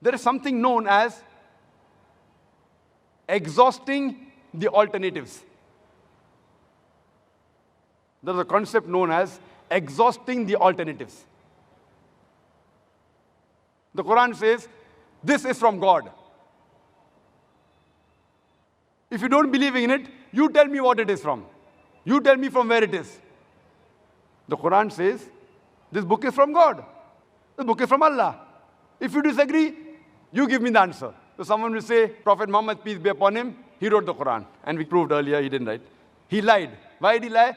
There is something known as exhausting the alternatives. There is a concept known as exhausting the alternatives. The Quran says, this is from God. If you don't believe in it, you tell me what it is from. You tell me from where it is. The Quran says, this book is from God. The book is from Allah. If you disagree, you give me the answer. So someone will say, Prophet Muhammad, peace be upon him, he wrote the Quran. And we proved earlier he didn't write. He lied. Why did he lie?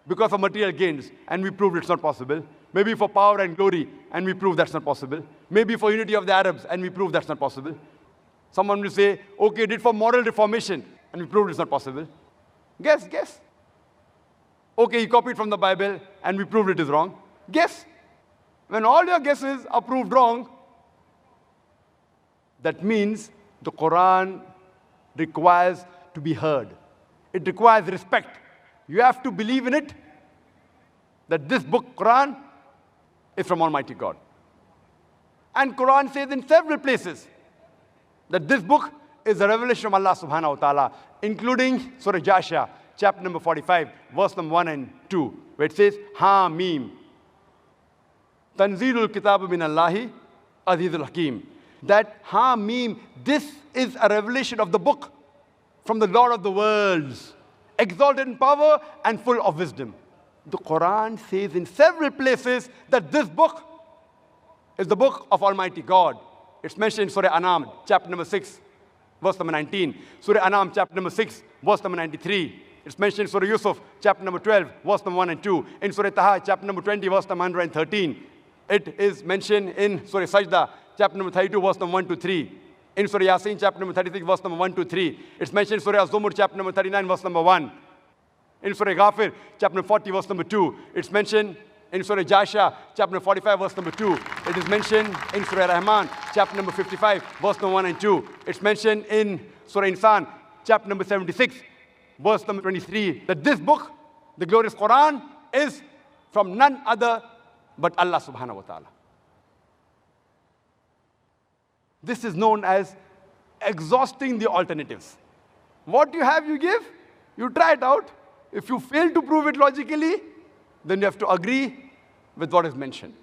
Because of material gains. And we proved it's not possible. Maybe for power and glory, and we proved that's not possible. Maybe for unity of the Arabs, and we proved that's not possible. Someone will say, okay, did for moral reformation, and we proved it's not possible. Guess. Okay, he copied from the Bible, and we proved it is wrong. Guess. When all your guesses are proved wrong, that means the Quran requires to be heard. It requires respect. You have to believe in it, that this book, Quran, is from Almighty God. And Quran says in several places that this book is a revelation from Allah subhanahu wa ta'ala, including Surah Jasha, chapter number 45, verse number 1 and 2, where it says, Ha Mim. Tanzilul Kitab min Allahi Azizul Hakim. That Ha Mim, this is a revelation of the book from the Lord of the worlds, exalted in power and full of wisdom. The Quran says in several places that this book is the book of Almighty God. It's mentioned in Surah Anam, chapter number 6, verse number 19. Surah Anam, chapter number 6, verse number 93. It's mentioned in Surah Yusuf, chapter number 12, verse number 1 and 2. In Surah Taha, chapter number 20, verse number 113. It is mentioned in Surah Sajda, chapter number 32, verse number 1 to 3. In Surah Yasin, chapter number 36, verse number 1 to 3. It's mentioned in Surah Az-Zumur, chapter number 39, verse number 1. In Surah Ghafir, chapter number 40, verse number 2. It's mentioned in Surah Jasha, chapter number 45, verse number 2. It is mentioned in Surah Rahman, chapter number 55, verse number 1 and 2. It's mentioned in Surah Insan, chapter number 76, verse number 23, that this book, the glorious Quran, is from none other but Allah subhanahu wa ta'ala. This is known as exhausting the alternatives. What you have, you give. You try it out. If you fail to prove it logically, then you have to agree with what is mentioned.